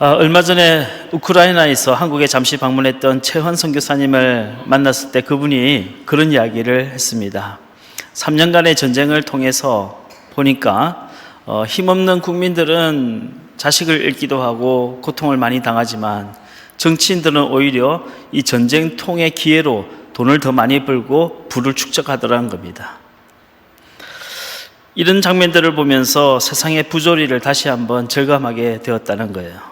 얼마 전에 우크라이나에서 한국에 잠시 방문했던 최헌 선교사님을 만났을 때 그분이 그런 이야기를 했습니다. 3년간의 전쟁을 통해서 보니까 힘없는 국민들은 자식을 잃기도 하고 고통을 많이 당하지만 정치인들은 오히려 이 전쟁통의 기회로 돈을 더 많이 벌고 부를 축적하더라는 겁니다. 이런 장면들을 보면서 세상의 부조리를 다시 한번 절감하게 되었다는 거예요.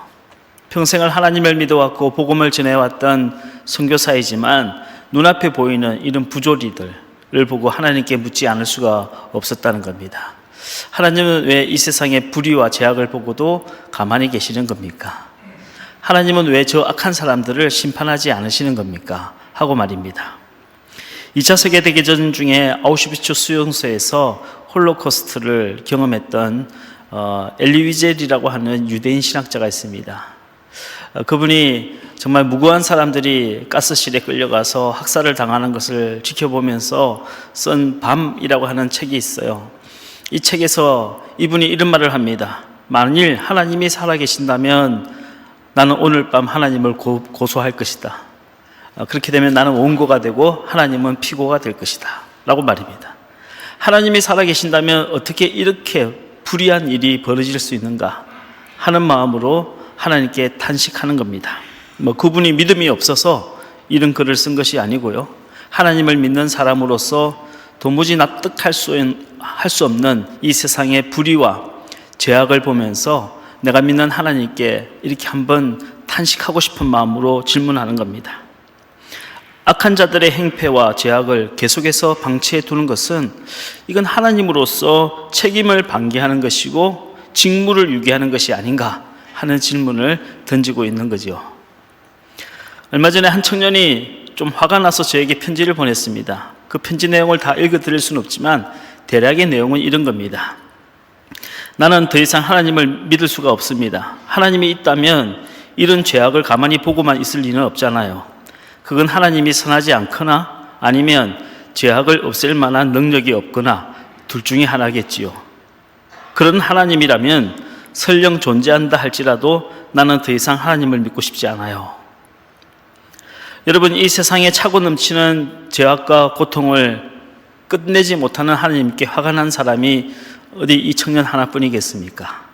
평생을 하나님을 믿어왔고 복음을 전해왔던 선교사이지만 눈앞에 보이는 이런 부조리들을 보고 하나님께 묻지 않을 수가 없었다는 겁니다. 하나님은 왜 이 세상의 불의와 죄악을 보고도 가만히 계시는 겁니까? 하나님은 왜 저 악한 사람들을 심판하지 않으시는 겁니까? 하고 말입니다. 2차 세계대전 중에 아우슈비츠 수용소에서 홀로코스트를 경험했던 엘리 위젤이라고 하는 유대인 신학자가 있습니다. 그분이 정말 무고한 사람들이 가스실에 끌려가서 학살을 당하는 것을 지켜보면서 쓴 밤이라고 하는 책이 있어요. 이 책에서 이분이 이런 말을 합니다. 만일 하나님이 살아계신다면 나는 오늘 밤 하나님을 고소할 것이다. 그렇게 되면 나는 원고가 되고 하나님은 피고가 될 것이다 라고 말입니다. 하나님이 살아계신다면 어떻게 이렇게 불의한 일이 벌어질 수 있는가 하는 마음으로 하나님께 탄식하는 겁니다. 그분이 믿음이 없어서 이런 글을 쓴 것이 아니고요. 하나님을 믿는 사람으로서 도무지 납득할 수 없는 이 세상의 불의와 죄악을 보면서 내가 믿는 하나님께 이렇게 한번 탄식하고 싶은 마음으로 질문하는 겁니다. 악한 자들의 행패와 죄악을 계속해서 방치해 두는 것은 이건 하나님으로서 책임을 방기하는 것이고 직무를 유기하는 것이 아닌가 하는 질문을 던지고 있는 거죠. 얼마 전에 한 청년이 좀 화가 나서 저에게 편지를 보냈습니다. 그 편지 내용을 다 읽어드릴 수는 없지만 대략의 내용은 이런 겁니다. 나는 더 이상 하나님을 믿을 수가 없습니다. 하나님이 있다면 이런 죄악을 가만히 보고만 있을 리는 없잖아요. 그건 하나님이 선하지 않거나 아니면 죄악을 없앨 만한 능력이 없거나 둘 중에 하나겠지요. 그런 하나님이라면 설령 존재한다 할지라도 나는 더 이상 하나님을 믿고 싶지 않아요. 여러분, 이 세상에 차고 넘치는 죄악과 고통을 끝내지 못하는 하나님께 화가 난 사람이 어디 이 청년 하나뿐이겠습니까?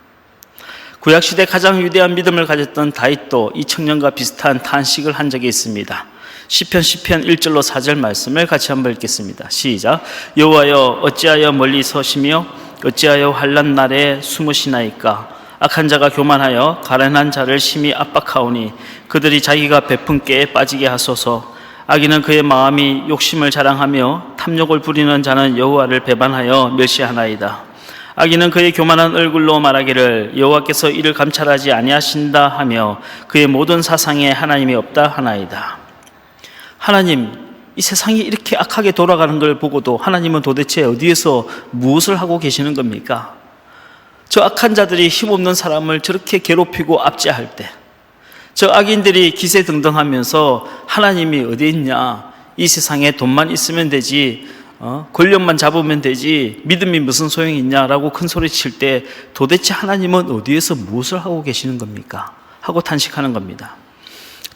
구약시대 가장 위대한 믿음을 가졌던 다윗도 이 청년과 비슷한 탄식을 한 적이 있습니다. 시편 1절로 4절 말씀을 같이 한번 읽겠습니다. 시작. 여호와여 어찌하여 멀리 서시며 어찌하여 환난 날에 숨으시나이까? 악한 자가 교만하여 가련한 자를 심히 압박하오니 그들이 자기가 베푼 깨에 빠지게 하소서. 악인은 그의 마음이 욕심을 자랑하며 탐욕을 부리는 자는 여호와를 배반하여 멸시하나이다. 악인은 그의 교만한 얼굴로 말하기를 여호와께서 이를 감찰하지 아니하신다 하며 그의 모든 사상에 하나님이 없다 하나이다. 하나님, 이 세상이 이렇게 악하게 돌아가는 걸 보고도 하나님은 도대체 어디에서 무엇을 하고 계시는 겁니까? 저 악한 자들이 힘없는 사람을 저렇게 괴롭히고 압제할 때, 저 악인들이 기세등등하면서 하나님이 어디 있냐, 이 세상에 돈만 있으면 되지, 권력만 잡으면 되지, 믿음이 무슨 소용이 있냐라고 큰 소리 칠 때 도대체 하나님은 어디에서 무엇을 하고 계시는 겁니까? 하고 탄식하는 겁니다.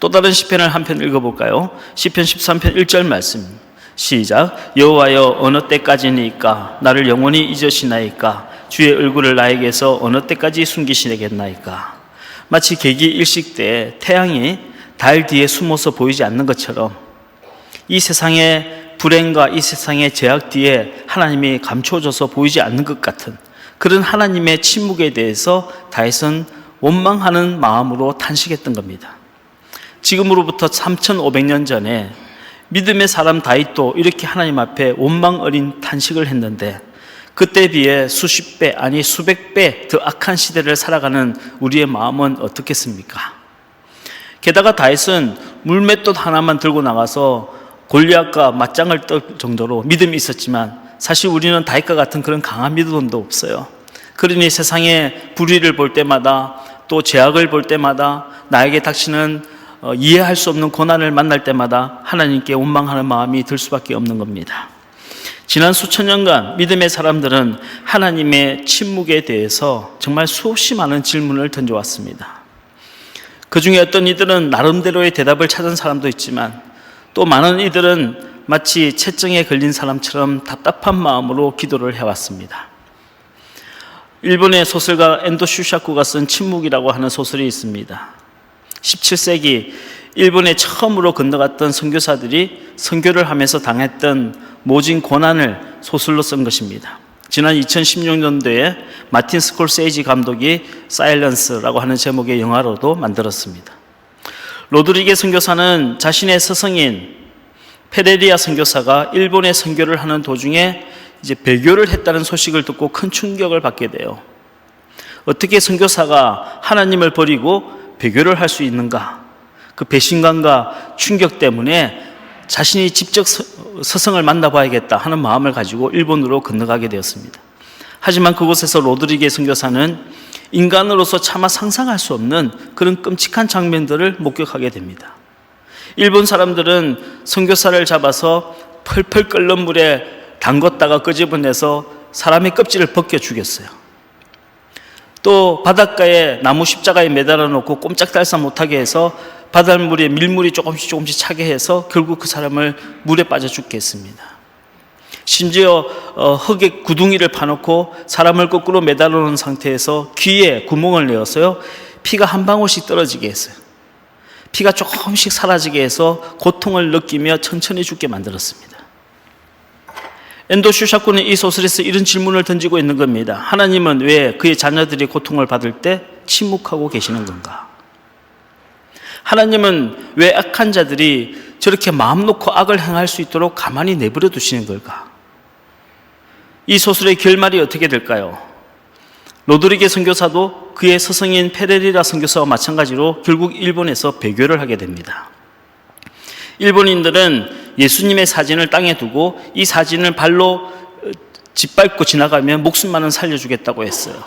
또 다른 시편을 한 편 읽어볼까요? 시편 13편 1절 말씀 시작. 여호와여 어느 때까지니까 나를 영원히 잊으시나이까? 주의 얼굴을 나에게서 어느 때까지 숨기시겠나이까? 마치 개기 일식 때 태양이 달 뒤에 숨어서 보이지 않는 것처럼 이 세상의 불행과 이 세상의 죄악 뒤에 하나님이 감춰져서 보이지 않는 것 같은 그런 하나님의 침묵에 대해서 다윗은 원망하는 마음으로 탄식했던 겁니다. 지금으로부터 3,500년 전에 믿음의 사람 다윗도 이렇게 하나님 앞에 원망 어린 탄식을 했는데 그때에 비해 수십 배 아니 수백 배 더 악한 시대를 살아가는 우리의 마음은 어떻겠습니까? 게다가 다윗은 물맷돌 하나만 들고 나가서 골리앗과 맞짱을 떨 정도로 믿음이 있었지만 사실 우리는 다윗과 같은 그런 강한 믿음도 없어요. 그러니 세상의 불의를 볼 때마다 또 죄악을 볼 때마다 나에게 닥치는 이해할 수 없는 고난을 만날 때마다 하나님께 원망하는 마음이 들 수밖에 없는 겁니다. 지난 수천 년간 믿음의 사람들은 하나님의 침묵에 대해서 정말 수없이 많은 질문을 던져왔습니다. 그 중에 어떤 이들은 나름대로의 대답을 찾은 사람도 있지만 또 많은 이들은 마치 채증에 걸린 사람처럼 답답한 마음으로 기도를 해왔습니다. 일본의 소설가 엔도 슈샤쿠가 쓴 침묵이라고 하는 소설이 있습니다. 17세기 일본에 처음으로 건너갔던 선교사들이 선교를 하면서 당했던 모진 고난을 소설로 쓴 것입니다. 지난 2016년도에 마틴 스콜세이지 감독이 사일런스라고 하는 제목의 영화로도 만들었습니다. 로드리게 선교사는 자신의 스승인 페레리아 선교사가 일본에 선교를 하는 도중에 이제 배교를 했다는 소식을 듣고 큰 충격을 받게 돼요. 어떻게 선교사가 하나님을 버리고 배교를 할 수 있는가? 그 배신감과 충격 때문에 자신이 직접 스승을 만나봐야겠다 하는 마음을 가지고 일본으로 건너가게 되었습니다. 하지만 그곳에서 로드리게 선교사는 인간으로서 차마 상상할 수 없는 그런 끔찍한 장면들을 목격하게 됩니다. 일본 사람들은 선교사를 잡아서 펄펄 끓는 물에 담궜다가 끄집어내서 사람의 껍질을 벗겨 죽였어요. 또 바닷가에 나무 십자가에 매달아 놓고 꼼짝달싹 못하게 해서 바닷물에 밀물이 조금씩 차게 해서 결국 그 사람을 물에 빠져 죽게 했습니다. 심지어 흙에 구둥이를 파놓고 사람을 거꾸로 매달아 놓은 상태에서 귀에 구멍을 내어서요, 피가 한 방울씩 떨어지게 했어요. 피가 조금씩 사라지게 해서 고통을 느끼며 천천히 죽게 만들었습니다. 엔도 슈샤쿠는 이 소설에서 이런 질문을 던지고 있는 겁니다. 하나님은 왜 그의 자녀들이 고통을 받을 때 침묵하고 계시는 건가? 하나님은 왜 악한 자들이 저렇게 마음 놓고 악을 행할 수 있도록 가만히 내버려 두시는 걸까? 이 소설의 결말이 어떻게 될까요? 로드리게 선교사도 그의 스승인 페레리라 선교사와 마찬가지로 결국 일본에서 배교를 하게 됩니다. 일본인들은 예수님의 사진을 땅에 두고 이 사진을 발로 짓밟고 지나가면 목숨만은 살려주겠다고 했어요.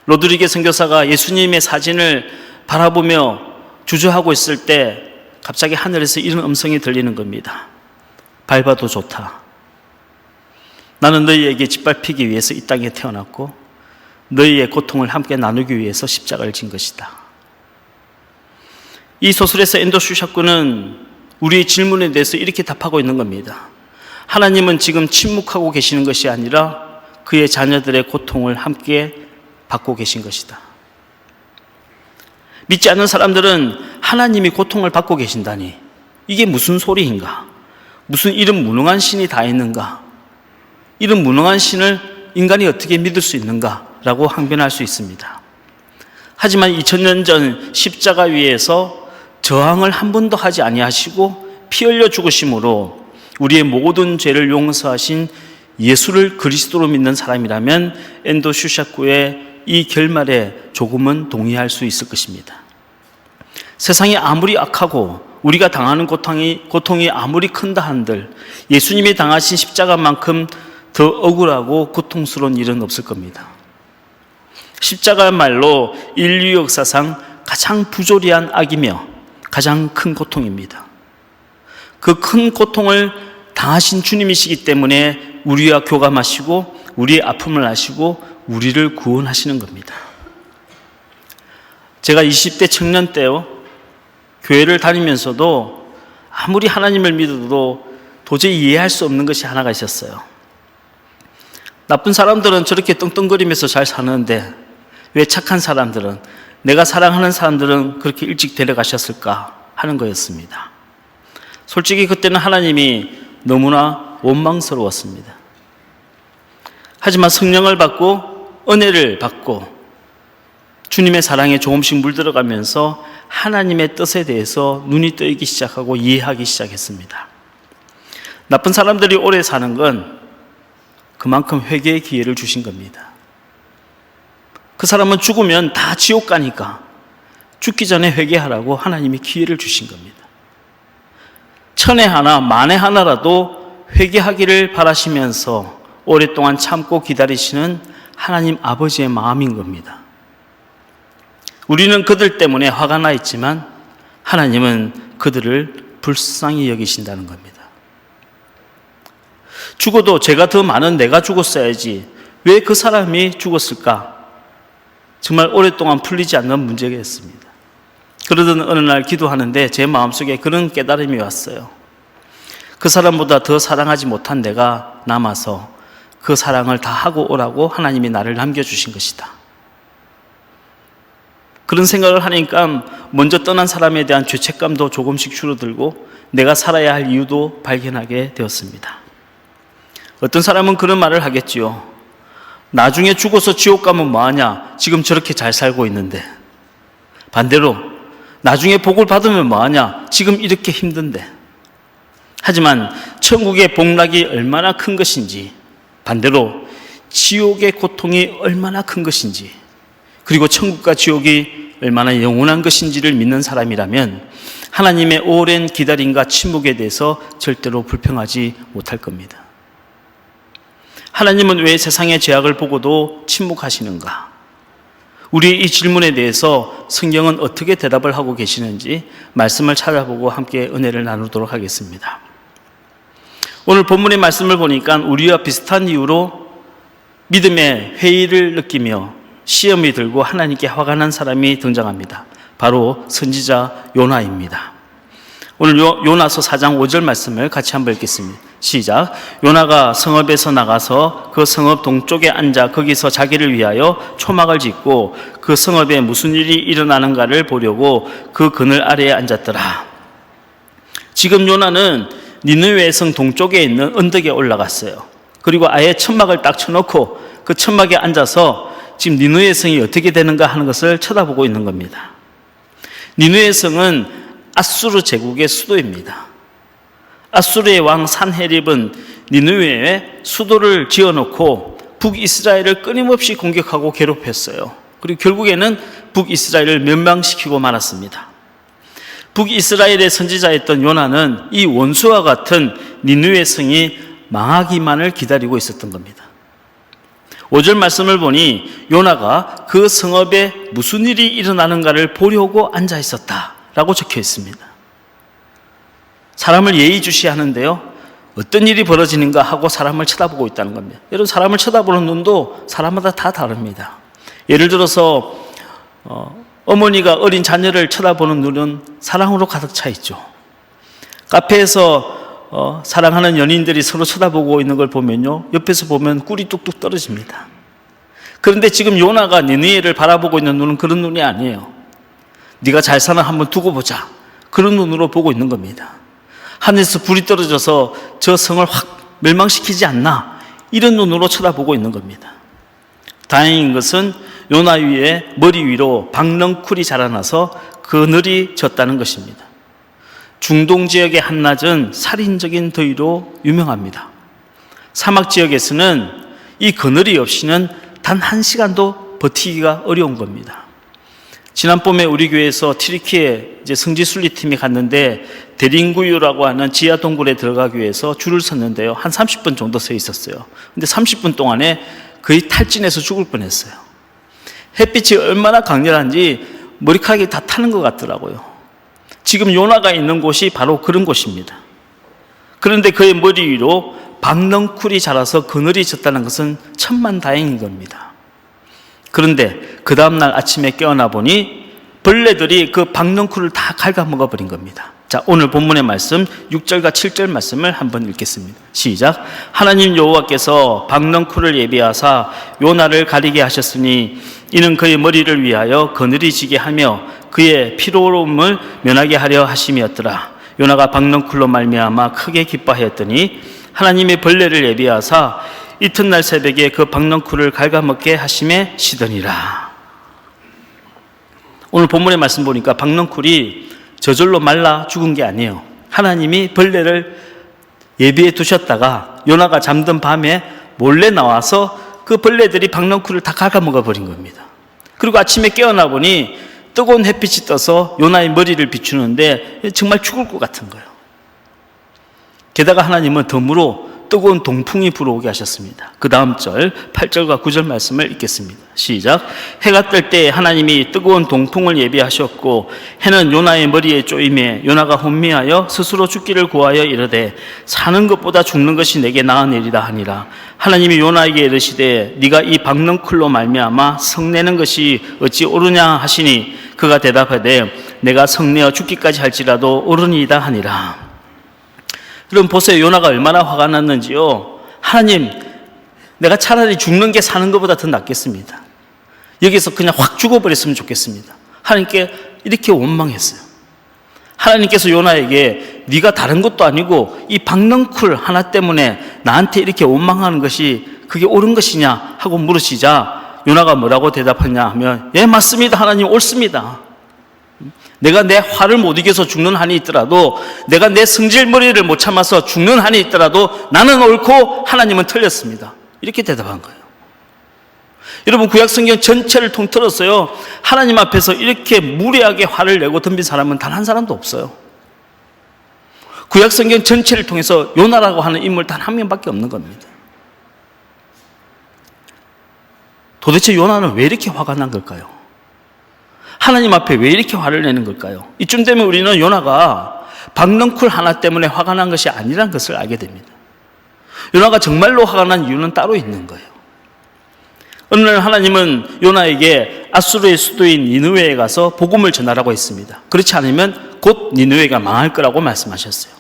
로드리게 선교사가 예수님의 사진을 바라보며 주저하고 있을 때 갑자기 하늘에서 이런 음성이 들리는 겁니다. 밟아도 좋다. 나는 너희에게 짓밟히기 위해서 이 땅에 태어났고 너희의 고통을 함께 나누기 위해서 십자가를 진 것이다. 이 소설에서 엔도 슈샤쿠는 우리의 질문에 대해서 이렇게 답하고 있는 겁니다. 하나님은 지금 침묵하고 계시는 것이 아니라 그의 자녀들의 고통을 함께 받고 계신 것이다. 믿지 않는 사람들은 하나님이 고통을 받고 계신다니 이게 무슨 소리인가? 무슨 이런 무능한 신이 다 있는가? 이런 무능한 신을 인간이 어떻게 믿을 수 있는가? 라고 항변할 수 있습니다. 하지만 2000년 전 십자가 위에서 저항을 한 번도 하지 아니하시고 피 흘려 죽으심으로 우리의 모든 죄를 용서하신 예수를 그리스도로 믿는 사람이라면 엔도 슈샤쿠의 이 결말에 조금은 동의할 수 있을 것입니다. 세상이 아무리 악하고 우리가 당하는 고통이 아무리 큰다 한들 예수님이 당하신 십자가만큼 더 억울하고 고통스러운 일은 없을 겁니다. 십자가야말로 인류 역사상 가장 부조리한 악이며 가장 큰 고통입니다. 그 큰 고통을 당하신 주님이시기 때문에 우리와 교감하시고 우리의 아픔을 아시고 우리를 구원하시는 겁니다. 제가 20대 청년 때요, 교회를 다니면서도 아무리 하나님을 믿어도 도저히 이해할 수 없는 것이 하나가 있었어요. 나쁜 사람들은 저렇게 떵떵거리면서 잘 사는데 왜 착한 사람들은, 내가 사랑하는 사람들은 그렇게 일찍 데려가셨을까 하는 거였습니다. 솔직히 그때는 하나님이 너무나 원망스러웠습니다. 하지만 성령을 받고 은혜를 받고 주님의 사랑에 조금씩 물들어가면서 하나님의 뜻에 대해서 눈이 뜨이기 시작하고 이해하기 시작했습니다. 나쁜 사람들이 오래 사는 건 그만큼 회개의 기회를 주신 겁니다. 그 사람은 죽으면 다 지옥 가니까 죽기 전에 회개하라고 하나님이 기회를 주신 겁니다. 천에 하나, 만에 하나라도 회개하기를 바라시면서 오랫동안 참고 기다리시는 하나님 아버지의 마음인 겁니다. 우리는 그들 때문에 화가 나 있지만 하나님은 그들을 불쌍히 여기신다는 겁니다. 죽어도 죄가 더 많은 내가 죽었어야지 왜 그 사람이 죽었을까? 정말 오랫동안 풀리지 않는 문제였습니다. 그러던 어느 날 기도하는데 제 마음속에 그런 깨달음이 왔어요. 그 사람보다 더 사랑하지 못한 내가 남아서 그 사랑을 다 하고 오라고 하나님이 나를 남겨주신 것이다. 그런 생각을 하니까 먼저 떠난 사람에 대한 죄책감도 조금씩 줄어들고 내가 살아야 할 이유도 발견하게 되었습니다. 어떤 사람은 그런 말을 하겠지요. 나중에 죽어서 지옥 가면 뭐하냐? 지금 저렇게 잘 살고 있는데. 반대로 나중에 복을 받으면 뭐하냐? 지금 이렇게 힘든데. 하지만 천국의 복락이 얼마나 큰 것인지, 반대로 지옥의 고통이 얼마나 큰 것인지, 그리고 천국과 지옥이 얼마나 영원한 것인지를 믿는 사람이라면 하나님의 오랜 기다림과 침묵에 대해서 절대로 불평하지 못할 겁니다. 하나님은 왜 세상의 죄악을 보고도 침묵하시는가? 우리의 이 질문에 대해서 성경은 어떻게 대답을 하고 계시는지 말씀을 찾아보고 함께 은혜를 나누도록 하겠습니다. 오늘 본문의 말씀을 보니까 우리와 비슷한 이유로 믿음의 회의를 느끼며 시험이 들고 하나님께 화가 난 사람이 등장합니다. 바로 선지자 요나입니다. 오늘 요나서 4장 5절 말씀을 같이 한번 읽겠습니다. 시작. 요나가 성읍에서 나가서 그 성읍 동쪽에 앉아 거기서 자기를 위하여 초막을 짓고 그 성읍에 무슨 일이 일어나는가를 보려고 그 그늘 아래에 앉았더라. 지금 요나는 니느웨 성 동쪽에 있는 언덕에 올라갔어요. 그리고 아예 천막을 딱 쳐놓고 그 천막에 앉아서 지금 니느웨 성이 어떻게 되는가 하는 것을 쳐다보고 있는 겁니다. 니느웨 성은 아수르 제국의 수도입니다. 아수르의 왕 산헤립은 니느웨에 수도를 지어놓고 북이스라엘을 끊임없이 공격하고 괴롭혔어요. 그리고 결국에는 북이스라엘을 멸망시키고 말았습니다. 북이스라엘의 선지자였던 요나는 이 원수와 같은 니느웨 성이 망하기만을 기다리고 있었던 겁니다. 5절 말씀을 보니 요나가 그 성읍에 무슨 일이 일어나는가를 보려고 앉아 있었다라고 적혀 있습니다. 사람을 예의주시하는데요, 어떤 일이 벌어지는가 하고 사람을 쳐다보고 있다는 겁니다. 여러분, 사람을 쳐다보는 눈도 사람마다 다 다릅니다. 예를 들어서 어머니가 어린 자녀를 쳐다보는 눈은 사랑으로 가득 차 있죠. 카페에서 사랑하는 연인들이 서로 쳐다보고 있는 걸 보면요, 옆에서 보면 꿀이 뚝뚝 떨어집니다. 그런데 지금 요나가 니느웨를 바라보고 있는 눈은 그런 눈이 아니에요. 네가 잘 사나 한번 두고 보자, 그런 눈으로 보고 있는 겁니다. 하늘에서 불이 떨어져서 저 성을 확 멸망시키지 않나, 이런 눈으로 쳐다보고 있는 겁니다. 다행인 것은 요나 위에 머리 위로 박넝쿨이 자라나서 그늘이 졌다는 것입니다. 중동 지역의 한낮은 살인적인 더위로 유명합니다. 사막 지역에서는 이 그늘이 없이는 단 1시간도 버티기가 어려운 겁니다. 지난 봄에 우리 교회에서 튀르키예 성지순례팀이 갔는데 데린구유라고 하는 지하 동굴에 들어가기 위해서 줄을 섰는데요, 한 30분 정도 서 있었어요. 근데 30분 동안에 거의 탈진해서 죽을 뻔했어요. 햇빛이 얼마나 강렬한지 머리카락이 다 타는 것 같더라고요. 지금 요나가 있는 곳이 바로 그런 곳입니다. 그런데 그의 머리 위로 박넝쿨이 자라서 그늘이 졌다는 것은 천만다행인 겁니다. 그런데 그 다음날 아침에 깨어나 보니 벌레들이 그 박넝쿨을 다 갉아먹어 버린 겁니다. 자, 오늘 본문의 말씀 6절과 7절 말씀을 한번 읽겠습니다. 시작. 하나님 여호와께서 박넝쿨을 예비하사 요나를 가리게 하셨으니 이는 그의 머리를 위하여 그늘이 지게 하며 그의 피로움을 면하게 하려 하심이었더라. 요나가 박넝쿨로 말미암아 크게 기뻐하였더니 하나님의 벌레를 예비하사 이튿날 새벽에 그 박넝쿨을 갉아먹게 하심에 시더니라. 오늘 본문의 말씀 보니까 박넝쿨이 저절로 말라 죽은 게 아니에요. 하나님이 벌레를 예비해 두셨다가 요나가 잠든 밤에 몰래 나와서 그 벌레들이 박넝쿨을 다 갉아먹어 버린 겁니다. 그리고 아침에 깨어나 보니 뜨거운 햇빛이 떠서 요나의 머리를 비추는데 정말 죽을 것 같은 거예요. 게다가 하나님은 덤으로 뜨거운 동풍이 불어오게 하셨습니다. 그 다음 절 8절과 9절 말씀을 읽겠습니다. 시작. 해가 뜰 때 하나님이 뜨거운 동풍을 예비하셨고 해는 요나의 머리에 쪼임에 요나가 혼미하여 스스로 죽기를 구하여 이르되 사는 것보다 죽는 것이 내게 나은 일이다 하니라. 하나님이 요나에게 이르시되 네가 이 박넝쿨로 말미암아 성내는 것이 어찌 옳으냐 하시니 그가 대답하되 내가 성내어 죽기까지 할지라도 옳으니이다 하니라. 여러분 보세요. 요나가 얼마나 화가 났는지요. 하나님, 내가 차라리 죽는 게 사는 것보다 더 낫겠습니다. 여기서 그냥 확 죽어버렸으면 좋겠습니다. 하나님께 이렇게 원망했어요. 하나님께서 요나에게 네가 다른 것도 아니고 이 박넝쿨 하나 때문에 나한테 이렇게 원망하는 것이 그게 옳은 것이냐 하고 물으시자 요나가 뭐라고 대답하냐 하면, 예, 맞습니다. 하나님, 옳습니다. 내가 내 화를 못 이겨서 죽는 한이 있더라도, 내가 내 성질머리를 못 참아서 죽는 한이 있더라도 나는 옳고 하나님은 틀렸습니다. 이렇게 대답한 거예요. 여러분, 구약성경 전체를 통틀었어요. 하나님 앞에서 이렇게 무례하게 화를 내고 덤빈 사람은 단 한 사람도 없어요. 구약성경 전체를 통해서 요나라고 하는 인물 단 한 명밖에 없는 겁니다. 도대체 요나는 왜 이렇게 화가 난 걸까요? 하나님 앞에 왜 이렇게 화를 내는 걸까요? 이쯤 되면 우리는 요나가 박넝쿨 하나 때문에 화가 난 것이 아니라는 것을 알게 됩니다. 요나가 정말로 화가 난 이유는 따로 있는 거예요. 어느 날 하나님은 요나에게 아수르의 수도인 니느웨에 가서 복음을 전하라고 했습니다. 그렇지 않으면 곧 니느웨가 망할 거라고 말씀하셨어요.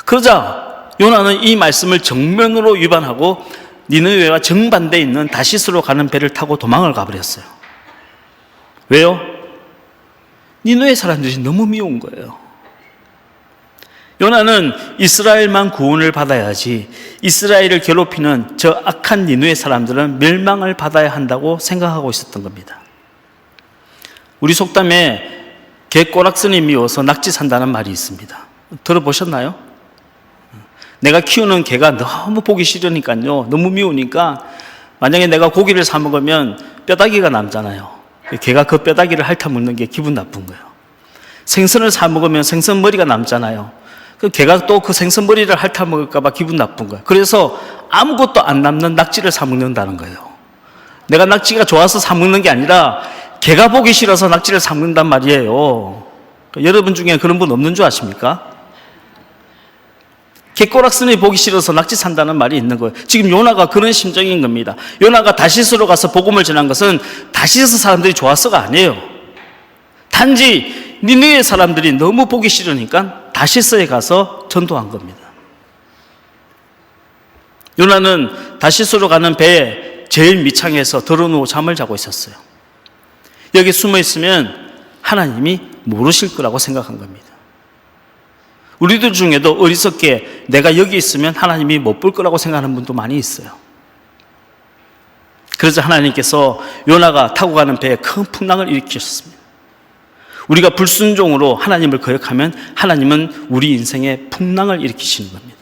그러자 요나는 이 말씀을 정면으로 위반하고 니느웨와 정반대에 있는 다시스로 가는 배를 타고 도망을 가버렸어요. 왜요? 니느웨 사람들이 너무 미운 거예요. 요나는 이스라엘만 구원을 받아야지 이스라엘을 괴롭히는 저 악한 니느웨 사람들은 멸망을 받아야 한다고 생각하고 있었던 겁니다. 우리 속담에 개꼬락선이 미워서 낙지 산다는 말이 있습니다. 들어보셨나요? 내가 키우는 개가 너무 보기 싫으니까요, 너무 미우니까 만약에 내가 고기를 사 먹으면 뼈다귀가 남잖아요. 개가 그 뼈다귀를 핥아먹는 게 기분 나쁜 거예요. 생선을 사 먹으면 생선 머리가 남잖아요. 그 개가 또 그 생선 머리를 핥아먹을까 봐 기분 나쁜 거예요. 그래서 아무것도 안 남는 낙지를 사 먹는다는 거예요. 내가 낙지가 좋아서 사 먹는 게 아니라 개가 보기 싫어서 낙지를 사 먹는단 말이에요. 여러분 중에 그런 분 없는 줄 아십니까? 개꼬락선이 보기 싫어서 낙지 산다는 말이 있는 거예요. 지금 요나가 그런 심정인 겁니다. 요나가 다시스로 가서 복음을 전한 것은 다시스 사람들이 좋아서가 아니에요. 단지 니느웨 사람들이 너무 보기 싫으니까 다시스에 가서 전도한 겁니다. 요나는 다시스로 가는 배에 제일 밑창에서 덜어누워 잠을 자고 있었어요. 여기 숨어 있으면 하나님이 모르실 거라고 생각한 겁니다. 우리들 중에도 어리석게 내가 여기 있으면 하나님이 못 볼 거라고 생각하는 분도 많이 있어요. 그래서 하나님께서 요나가 타고 가는 배에 큰 풍랑을 일으키셨습니다. 우리가 불순종으로 하나님을 거역하면 하나님은 우리 인생에 풍랑을 일으키시는 겁니다.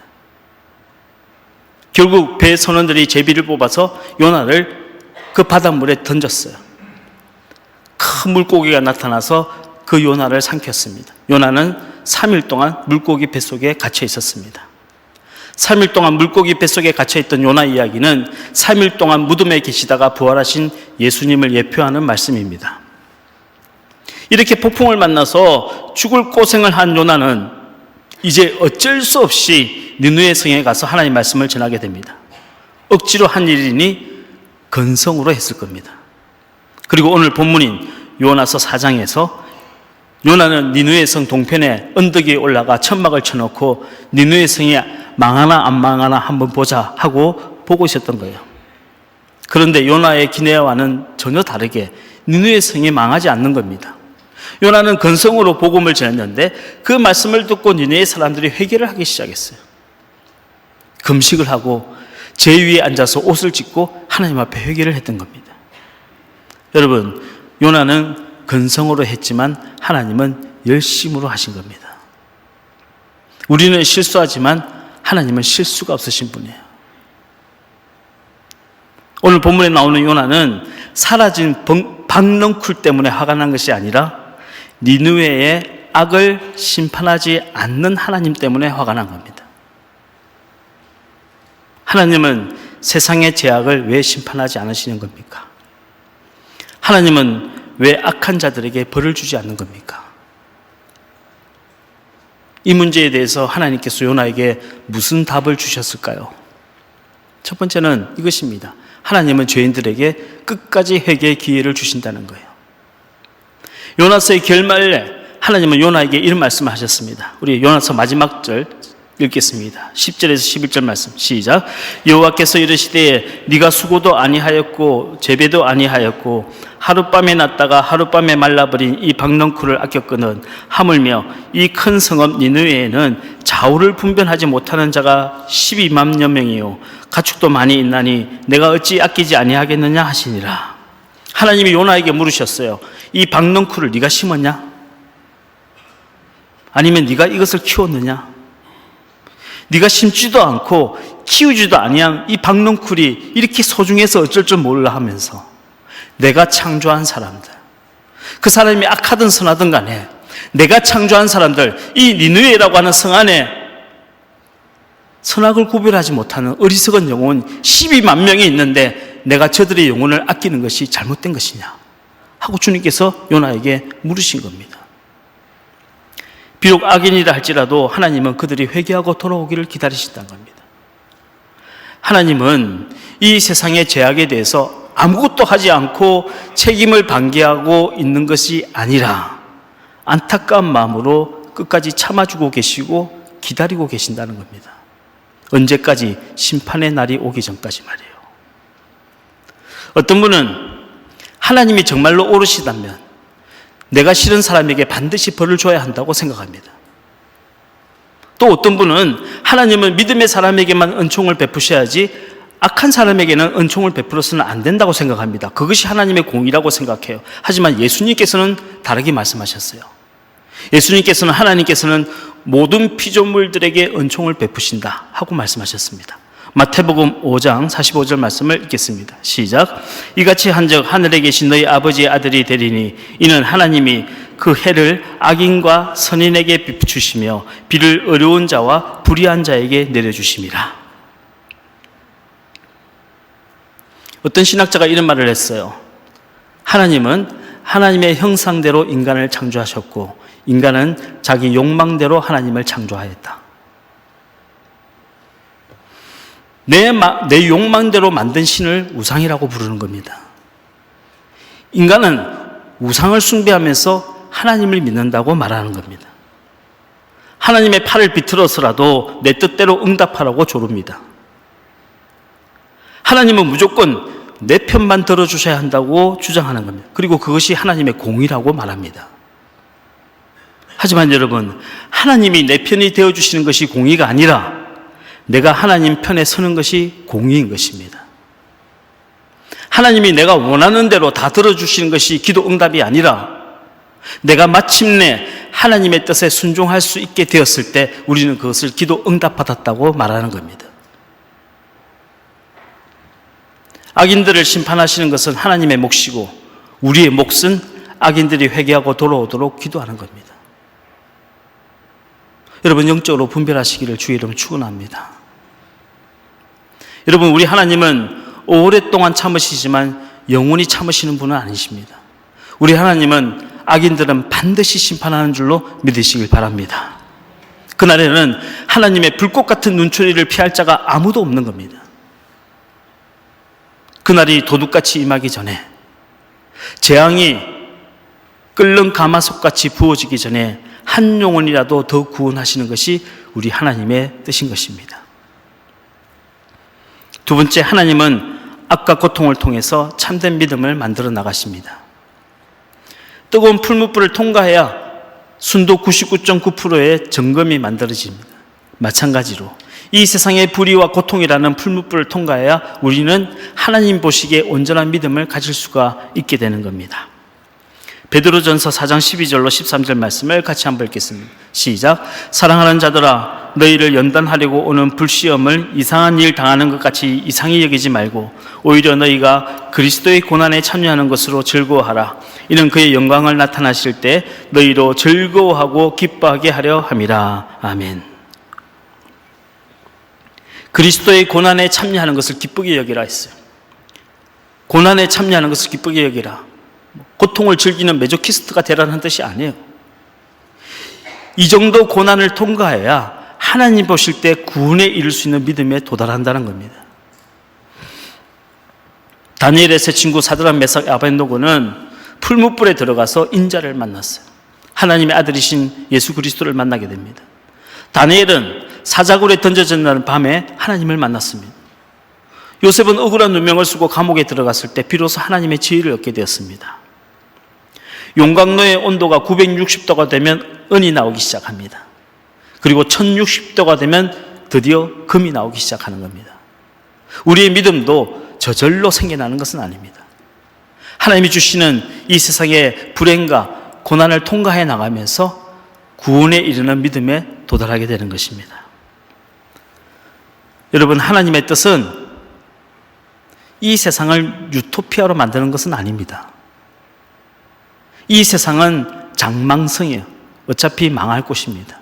결국 배 선원들이 제비를 뽑아서 요나를 그 바닷물에 던졌어요. 큰 물고기가 나타나서 그 요나를 삼켰습니다. 요나는 3일 동안 물고기 뱃속에 갇혀 있었습니다. 3일 동안 물고기 뱃속에 갇혀있던 요나 이야기는 3일 동안 무덤에 계시다가 부활하신 예수님을 예표하는 말씀입니다. 이렇게 폭풍을 만나서 죽을 고생을 한 요나는 이제 어쩔 수 없이 니느웨 성에 가서 하나님 말씀을 전하게 됩니다. 억지로 한 일이니 건성으로 했을 겁니다. 그리고 오늘 본문인 요나서 4장에서 요나는 니느웨 성 동편에 언덕 위에 올라가 천막을 쳐놓고 니느웨 성이 망하나 안 망하나 한번 보자 하고 보고 있었던 거예요. 그런데 요나의 기내와는 전혀 다르게 니느웨 성이 망하지 않는 겁니다. 요나는 건성으로 복음을 전했는데 그 말씀을 듣고 니느웨 사람들이 회개를 하기 시작했어요. 금식을 하고 제 위에 앉아서 옷을 찢고 하나님 앞에 회개를 했던 겁니다. 여러분, 요나는 건성으로 했지만 하나님은 열심으로 하신 겁니다. 우리는 실수하지만 하나님은 실수가 없으신 분이에요. 오늘 본문에 나오는 요나는 사라진 박넝쿨 때문에 화가 난 것이 아니라 니느웨의 악을 심판하지 않는 하나님 때문에 화가 난 겁니다. 하나님은 세상의 죄악을 왜 심판하지 않으시는 겁니까? 하나님은 왜 악한 자들에게 벌을 주지 않는 겁니까? 이 문제에 대해서 하나님께서 요나에게 무슨 답을 주셨을까요? 첫 번째는 이것입니다. 하나님은 죄인들에게 끝까지 회개의 기회를 주신다는 거예요. 요나서의 결말에 하나님은 요나에게 이런 말씀을 하셨습니다. 우리 요나서 마지막 절 읽겠습니다. 10절에서 11절 말씀 시작. 여호와께서 이르시되 네가 수고도 아니하였고 재배도 아니하였고 하룻밤에 났다가 하룻밤에 말라버린 이 박넝쿨을 아꼈거든 하물며 이 큰 성읍 니느웨에는 좌우를 분별하지 못하는 자가 12만 명이요 가축도 많이 있나니 내가 어찌 아끼지 아니하겠느냐 하시니라. 하나님이 요나에게 물으셨어요. 이 박넝쿨을 네가 심었냐? 아니면 네가 이것을 키웠느냐? 네가 심지도 않고 키우지도 아니한 이 박넝쿨이 이렇게 소중해서 어쩔 줄 몰라 하면서 내가 창조한 사람들, 그 사람이 악하든 선하든 간에 내가 창조한 사람들, 이 니느웨라고 하는 성 안에 선악을 구별하지 못하는 어리석은 영혼 12만 명이 있는데 내가 저들의 영혼을 아끼는 것이 잘못된 것이냐 하고 주님께서 요나에게 물으신 겁니다. 비록 악인이라 할지라도 하나님은 그들이 회개하고 돌아오기를 기다리신다는 겁니다. 하나님은 이 세상의 죄악에 대해서 아무것도 하지 않고 책임을 방기하고 있는 것이 아니라 안타까운 마음으로 끝까지 참아주고 계시고 기다리고 계신다는 겁니다. 언제까지? 심판의 날이 오기 전까지 말이에요. 어떤 분은 하나님이 정말로 옳으시다면 내가 싫은 사람에게 반드시 벌을 줘야 한다고 생각합니다. 또 어떤 분은 하나님은 믿음의 사람에게만 은총을 베푸셔야지 악한 사람에게는 은총을 베풀어서는 안 된다고 생각합니다. 그것이 하나님의 공의라고 생각해요. 하지만 예수님께서는 다르게 말씀하셨어요. 예수님께서는 하나님께서는 모든 피조물들에게 은총을 베푸신다 하고 말씀하셨습니다. 마태복음 5장 45절 말씀을 읽겠습니다. 시작. 이같이 한즉 하늘에 계신 너희 아버지의 아들이 되리니 이는 하나님이 그 해를 악인과 선인에게 비추시며 비를 어려운 자와 불의한 자에게 내려주심이라. 어떤 신학자가 이런 말을 했어요. 하나님은 하나님의 형상대로 인간을 창조하셨고 인간은 자기 욕망대로 하나님을 창조하였다. 내 욕망대로 만든 신을 우상이라고 부르는 겁니다. 인간은 우상을 숭배하면서 하나님을 믿는다고 말하는 겁니다. 하나님의 팔을 비틀어서라도 내 뜻대로 응답하라고 조릅니다. 하나님은 무조건 내 편만 들어주셔야 한다고 주장하는 겁니다. 그리고 그것이 하나님의 공의라고 말합니다. 하지만 여러분, 하나님이 내 편이 되어주시는 것이 공의가 아니라 내가 하나님 편에 서는 것이 공의인 것입니다. 하나님이 내가 원하는 대로 다 들어주시는 것이 기도 응답이 아니라 내가 마침내 하나님의 뜻에 순종할 수 있게 되었을 때 우리는 그것을 기도 응답받았다고 말하는 겁니다. 악인들을 심판하시는 것은 하나님의 몫이고 우리의 몫은 악인들이 회개하고 돌아오도록 기도하는 겁니다. 여러분, 영적으로 분별하시기를 주의 이름으로 축원합니다. 여러분, 우리 하나님은 오랫동안 참으시지만 영원히 참으시는 분은 아니십니다. 우리 하나님은 악인들은 반드시 심판하는 줄로 믿으시길 바랍니다. 그날에는 하나님의 불꽃 같은 눈초리를 피할 자가 아무도 없는 겁니다. 그날이 도둑같이 임하기 전에, 재앙이 끓는 가마솥같이 부어지기 전에 한 영혼이라도 더 구원하시는 것이 우리 하나님의 뜻인 것입니다. 두 번째, 하나님은 악과 고통을 통해서 참된 믿음을 만들어 나가십니다. 뜨거운 풀무불을 통과해야 순도 99.9%의 점검이 만들어집니다. 마찬가지로 이 세상의 불의와 고통이라는 풀무불을 통과해야 우리는 하나님 보시기에 온전한 믿음을 가질 수가 있게 되는 겁니다. 베드로전서 4장 12절로 13절 말씀을 같이 한번 읽겠습니다. 시작. 사랑하는 자들아, 너희를 연단하려고 오는 불시험을 이상한 일 당하는 것 같이 이상히 여기지 말고 오히려 너희가 그리스도의 고난에 참여하는 것으로 즐거워하라. 이는 그의 영광을 나타나실 때 너희로 즐거워하고 기뻐하게 하려 함이라. 아멘. 그리스도의 고난에 참여하는 것을 기쁘게 여기라 했어요. 고난에 참여하는 것을 기쁘게 여기라. 고통을 즐기는 메조키스트가 되라는 뜻이 아니에요. 이 정도 고난을 통과해야 하나님 보실 때 구원에 이를 수 있는 믿음에 도달한다는 겁니다. 다니엘의 세 친구 사드락, 메삭, 아벤노고는 풀무불에 들어가서 인자를 만났어요. 하나님의 아들이신 예수 그리스도를 만나게 됩니다. 다니엘은 사자굴에 던져진다는 밤에 하나님을 만났습니다. 요셉은 억울한 누명을 쓰고 감옥에 들어갔을 때 비로소 하나님의 지혜를 얻게 되었습니다. 용광로의 온도가 960도가 되면 은이 나오기 시작합니다. 그리고 1060도가 되면 드디어 금이 나오기 시작하는 겁니다. 우리의 믿음도 저절로 생겨나는 것은 아닙니다. 하나님이 주시는 이 세상의 불행과 고난을 통과해 나가면서 구원에 이르는 믿음에 도달하게 되는 것입니다. 여러분, 하나님의 뜻은 이 세상을 유토피아로 만드는 것은 아닙니다. 이 세상은 장망성이에요. 어차피 망할 곳입니다.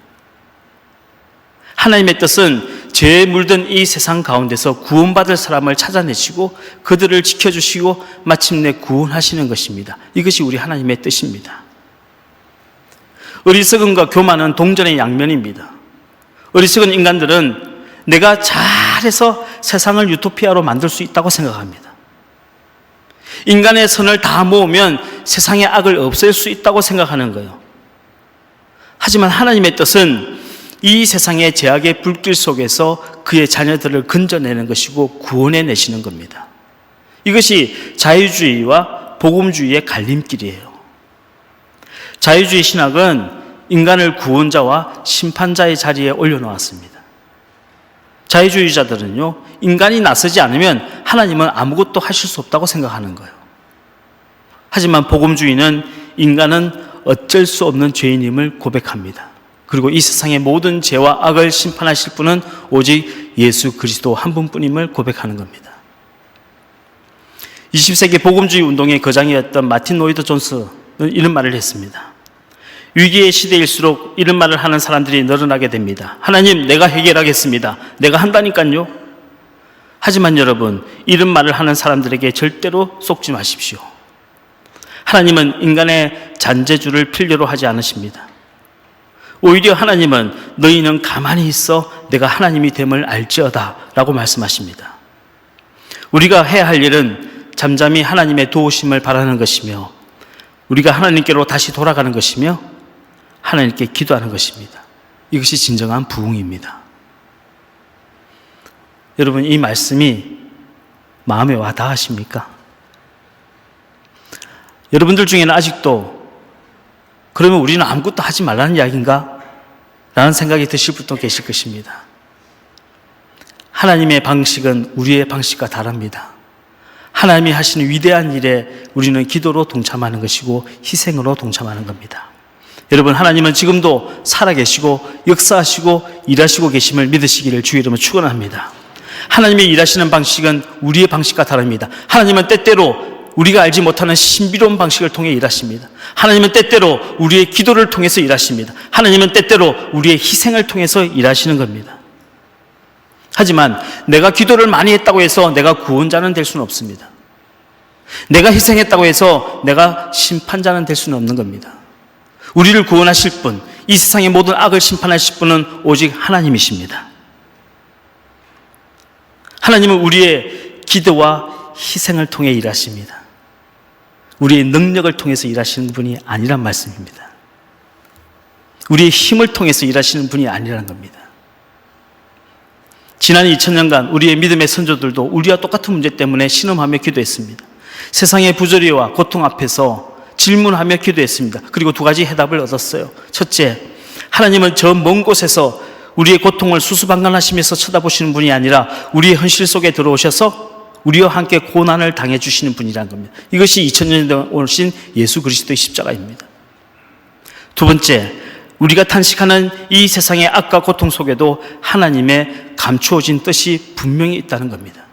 하나님의 뜻은 죄에 물든 이 세상 가운데서 구원받을 사람을 찾아내시고 그들을 지켜주시고 마침내 구원하시는 것입니다. 이것이 우리 하나님의 뜻입니다. 어리석음과 교만은 동전의 양면입니다. 어리석은 인간들은 내가 잘해서 세상을 유토피아로 만들 수 있다고 생각합니다. 인간의 선을 다 모으면 세상의 악을 없앨 수 있다고 생각하는 거예요. 하지만 하나님의 뜻은 이 세상의 죄악의 불길 속에서 그의 자녀들을 건져내는 것이고 구원해 내시는 겁니다. 이것이 자유주의와 복음주의의 갈림길이에요. 자유주의 신학은 인간을 구원자와 심판자의 자리에 올려놓았습니다. 자유주의자들은요, 인간이 나서지 않으면 하나님은 아무것도 하실 수 없다고 생각하는 거예요. 하지만 복음주의는 인간은 어쩔 수 없는 죄인임을 고백합니다. 그리고 이 세상의 모든 죄와 악을 심판하실 분은 오직 예수 그리스도 한 분뿐임을 고백하는 겁니다. 20세기 복음주의 운동의 거장이었던 마틴 로이드 존스는 이런 말을 했습니다. 위기의 시대일수록 이런 말을 하는 사람들이 늘어나게 됩니다. 하나님, 내가 해결하겠습니다. 내가 한다니까요. 하지만 여러분, 이런 말을 하는 사람들에게 절대로 속지 마십시오. 하나님은 인간의 잔재주를 필요로 하지 않으십니다. 오히려 하나님은 너희는 가만히 있어 내가 하나님이 됨을 알지어다 라고 말씀하십니다. 우리가 해야 할 일은 잠잠히 하나님의 도우심을 바라는 것이며 우리가 하나님께로 다시 돌아가는 것이며 하나님께 기도하는 것입니다. 이것이 진정한 부흥입니다. 여러분, 이 말씀이 마음에 와 닿으십니까? 여러분들 중에는 아직도 그러면 우리는 아무것도 하지 말라는 이야기인가? 라는 생각이 드실 분도 계실 것입니다. 하나님의 방식은 우리의 방식과 다릅니다. 하나님이 하시는 위대한 일에 우리는 기도로 동참하는 것이고 희생으로 동참하는 겁니다. 여러분, 하나님은 지금도 살아계시고 역사하시고 일하시고 계심을 믿으시기를 주의 이름으로 축원합니다. 하나님의 일하시는 방식은 우리의 방식과 다릅니다. 하나님은 때때로 우리가 알지 못하는 신비로운 방식을 통해 일하십니다. 하나님은 때때로 우리의 기도를 통해서 일하십니다. 하나님은 때때로 우리의 희생을 통해서 일하시는 겁니다. 하지만 내가 기도를 많이 했다고 해서 내가 구원자는 될 수는 없습니다. 내가 희생했다고 해서 내가 심판자는 될 수는 없는 겁니다. 우리를 구원하실 분, 이 세상의 모든 악을 심판하실 분은 오직 하나님이십니다. 하나님은 우리의 기도와 희생을 통해 일하십니다. 우리의 능력을 통해서 일하시는 분이 아니란 말씀입니다. 우리의 힘을 통해서 일하시는 분이 아니라는 겁니다. 지난 2000년간 우리의 믿음의 선조들도 우리와 똑같은 문제 때문에 신음하며 기도했습니다. 세상의 부조리와 고통 앞에서 질문하며 기도했습니다. 그리고 두 가지 해답을 얻었어요. 첫째, 하나님은 저 먼 곳에서 우리의 고통을 수수방관하시면서 쳐다보시는 분이 아니라 우리의 현실 속에 들어오셔서 우리와 함께 고난을 당해주시는 분이라는 겁니다. 이것이 2000년 동안 오신 예수 그리스도의 십자가입니다. 두 번째, 우리가 탄식하는 이 세상의 악과 고통 속에도 하나님의 감추어진 뜻이 분명히 있다는 겁니다.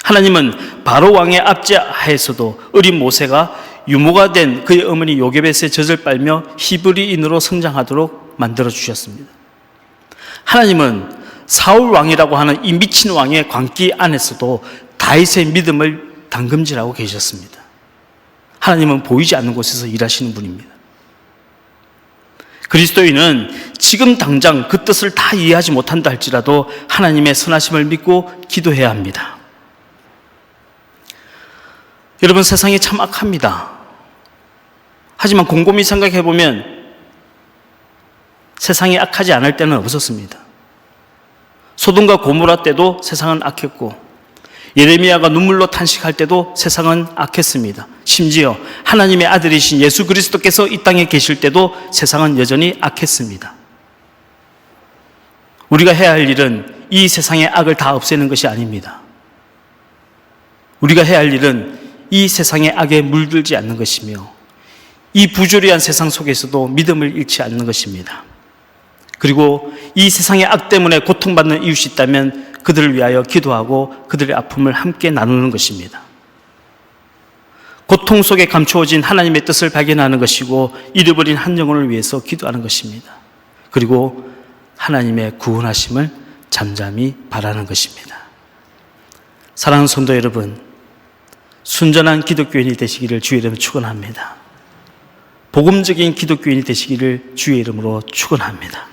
하나님은 바로 왕의 압제하에서도 어린 모세가 유모가 된 그의 어머니 요게벳의 젖을 빨며 히브리인으로 성장하도록 만들어주셨습니다. 하나님은 사울 왕이라고 하는 이 미친 왕의 광기 안에서도 다윗의 믿음을 담금질하고 계셨습니다. 하나님은 보이지 않는 곳에서 일하시는 분입니다. 그리스도인은 지금 당장 그 뜻을 다 이해하지 못한다 할지라도 하나님의 선하심을 믿고 기도해야 합니다. 여러분, 세상이 참 악합니다. 하지만 곰곰이 생각해 보면 세상이 악하지 않을 때는 없었습니다. 소돔과 고모라 때도 세상은 악했고, 예레미야가 눈물로 탄식할 때도 세상은 악했습니다. 심지어 하나님의 아들이신 예수 그리스도께서 이 땅에 계실 때도 세상은 여전히 악했습니다. 우리가 해야 할 일은 이 세상의 악을 다 없애는 것이 아닙니다. 우리가 해야 할 일은 이 세상의 악에 물들지 않는 것이며, 이 부조리한 세상 속에서도 믿음을 잃지 않는 것입니다. 그리고 이 세상의 악 때문에 고통받는 이웃이 있다면 그들을 위하여 기도하고 그들의 아픔을 함께 나누는 것입니다. 고통 속에 감추어진 하나님의 뜻을 발견하는 것이고, 잃어버린 한 영혼을 위해서 기도하는 것입니다. 그리고 하나님의 구원하심을 잠잠히 바라는 것입니다. 사랑하는 성도 여러분, 순전한 기독교인이 되시기를 주의 이름으로 축원합니다. 복음적인 기독교인이 되시기를 주의 이름으로 축원합니다.